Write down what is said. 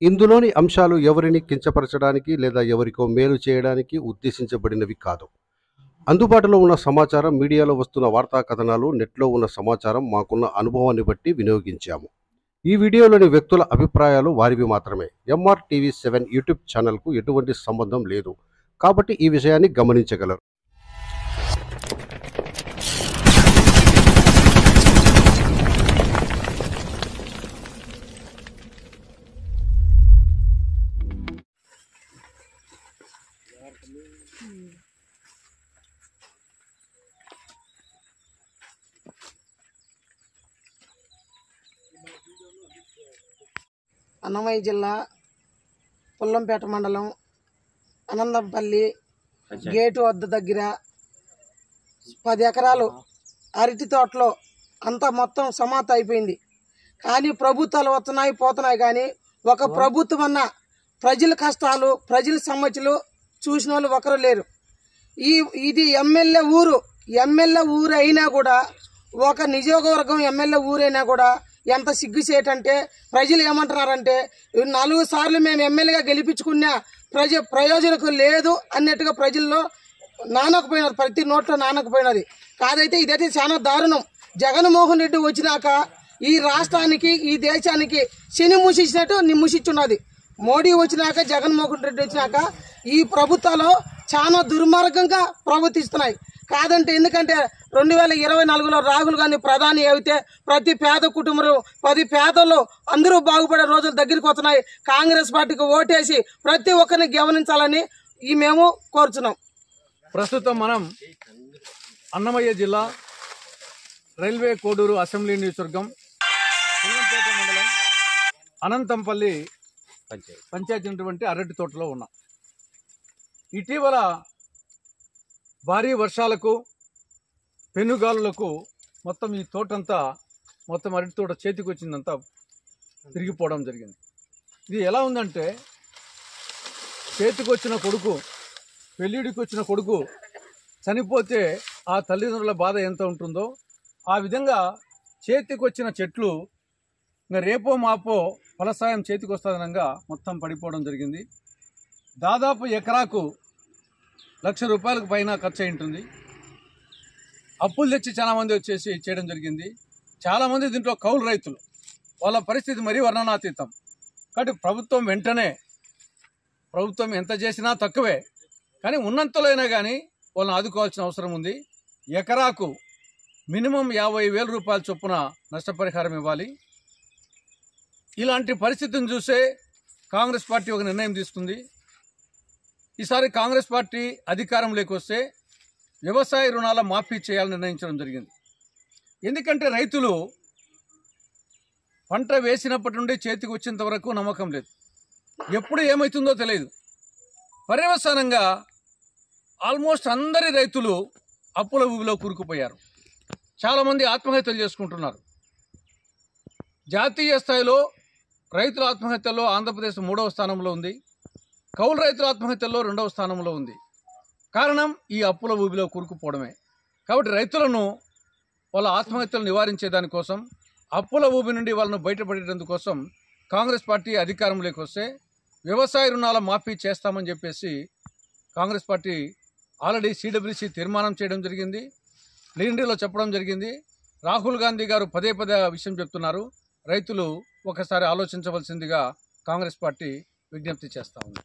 ఇందులోని అంశాలు ఎవరిని కించపరచడానికి లేదా ఎవరికో మేలు చేయడానికి ఉద్దేశించబడినవి కాదు. అందుబాటులో ఉన్న సమాచారం, మీడియాలో వస్తున్న వార్తా కథనాలు, నెట్లో ఉన్న సమాచారం మాకున్న అనుభవాన్ని బట్టి వినియోగించాము. ఈ వీడియోలోని వ్యక్తుల అభిప్రాయాలు వారివి మాత్రమే. MRTV7 యూట్యూబ్ ఛానల్కు ఎటువంటి సంబంధం లేదు కాబట్టి ఈ విషయాన్ని గమనించగలరు. అన్నమయ్య జిల్లా పుల్లంపేట మండలం అనంతంపల్లి గేటు వద్ద దగ్గర 10 ఎకరాలు అరటి తోటలో అంతా మొత్తం సమాప్తం అయిపోయింది. కానీ ప్రభుత్వాలు వస్తున్నాయి పోతున్నాయి, కానీ ఒక ప్రభుత్వం అన్న ప్రజల కష్టాలు ప్రజల సమస్యలు చూసిన వాళ్ళు ఒకరు లేరు. ఇది ఎమ్మెల్యే ఊరు అయినా కూడా, ఒక నియోజకవర్గం ఎమ్మెల్యే ఊరైనా కూడా ఎంత సిగ్గుసేటంటే ప్రజలు ఏమంటున్నారంటే 4 సార్లు మేము ఎమ్మెల్యేగా గెలిపించుకున్నా ప్రయోజనకు లేదు అన్నట్టుగా ప్రజల్లో నానకపోయినది, ప్రతి నోట్లో నానకపోయినది కాదైతే ఇదైతే చాలా దారుణం. జగన్మోహన్ రెడ్డి వచ్చినాక ఈ రాష్ట్రానికి ఈ దేశానికి శని మూసిచ్చినట్టు మూసిచ్చున్నది. మోడీ వచ్చినాక జగన్మోహన్ రెడ్డి వచ్చినాక ఈ ప్రభుత్వాలు చాలా దుర్మార్గంగా ప్రవర్తిస్తున్నాయి. కాదంటే ఎందుకంటే 2024లో రాహుల్ గాంధీ ప్రధాని అయితే ప్రతి పేద కుటుంబం 10 పేదలు అందరూ బాగుపడే రోజులు దగ్గరికి వస్తున్నాయి. కాంగ్రెస్ పార్టీకి ఓటేసి ప్రతి ఒక్కరిని గమనించాలని మేము కోరుచున్నాం. ప్రస్తుతం మనం అన్నమయ్య జిల్లా రైల్వే కోడూరు అసెంబ్లీ నియోజకవర్గం పుల్లంపేట మండలం అనంతంపల్లి పంచాయతీ ఉన్నటువంటి అరటి తోటలో ఉన్నాం. ఇటీవల భారీ వర్షాలకు పెనుగాలులకు మొత్తం ఈ తోటంతా మొత్తం అరటి తోట చేతికి వచ్చిందంతా తిరిగిపోవడం జరిగింది. ఇది ఎలా ఉందంటే, చేతికి వచ్చిన కొడుకు, పెళ్ళిడికి వచ్చిన కొడుకు చనిపోతే ఆ తల్లిదండ్రుల బాధ ఎంత ఉంటుందో ఆ విధంగా చేతికి వచ్చిన చెట్లు ఇంకా రేపో మాపో ఫలసాయం చేతికి వస్తుందనంగా మొత్తం పడిపోవడం జరిగింది. దాదాపు ఎకరాకు ₹1,00,000 పైన ఖర్చు అయి ఉంటుంది. అప్పులు తెచ్చి చాలామంది వచ్చేసి చేయడం జరిగింది. చాలామంది దీంట్లో కౌలు రైతులు, వాళ్ళ పరిస్థితి మరీ వర్ణనాతీతం. కాబట్టి ప్రభుత్వం ఎంత చేసినా తక్కువే, కానీ ఉన్నంతలో అయినా కానీ వాళ్ళని ఆదుకోవాల్సిన అవసరం ఉంది. ఎకరాకు మినిమం ₹50,000 చొప్పున నష్టపరిహారం ఇవ్వాలి. ఇలాంటి పరిస్థితిని చూసే కాంగ్రెస్ పార్టీ ఒక నిర్ణయం తీసుకుంది. ఈసారి కాంగ్రెస్ పార్టీ అధికారంలోకి వస్తే వ్యవసాయ రుణాల మాఫీ చేయాలని నిర్ణయించడం జరిగింది. ఎందుకంటే రైతులు పంట వేసినప్పటి నుండి చేతికి వచ్చేంత వరకు నమ్మకం లేదు, ఎప్పుడు ఏమవుతుందో తెలియదు. పర్యవసానంగా ఆల్మోస్ట్ అందరి రైతులు అప్పుల ఊబిలో కూరుకుపోయారు. చాలామంది ఆత్మహత్యలు చేసుకుంటున్నారు. జాతీయ స్థాయిలో రైతుల ఆత్మహత్యల్లో ఆంధ్రప్రదేశ్ 3వ స్థానంలో ఉంది. కౌలు రైతుల ఆత్మహత్యల్లో 2వ స్థానంలో ఉంది. కారణం ఈ అప్పుల ఊబిలో కూరుకుపోవడమే. కాబట్టి రైతులను వాళ్ళ ఆత్మహత్యలు నివారించేదానికోసం, అప్పుల ఊబి నుండి వాళ్ళను బయటపడేందుకోసం కాంగ్రెస్ పార్టీ అధికారంలోకి వస్తే వ్యవసాయ రుణాల మాఫీ చేస్తామని చెప్పేసి కాంగ్రెస్ పార్టీ ఆల్రెడీ CWC తీర్మానం చేయడం జరిగింది, ప్లీనరీలో చెప్పడం జరిగింది. రాహుల్ గాంధీ గారు పదే విషయం చెప్తున్నారు. రైతులు ఒకసారి ఆలోచించవలసిందిగా కాంగ్రెస్ పార్టీ విజ్ఞప్తి చేస్తా ఉంది.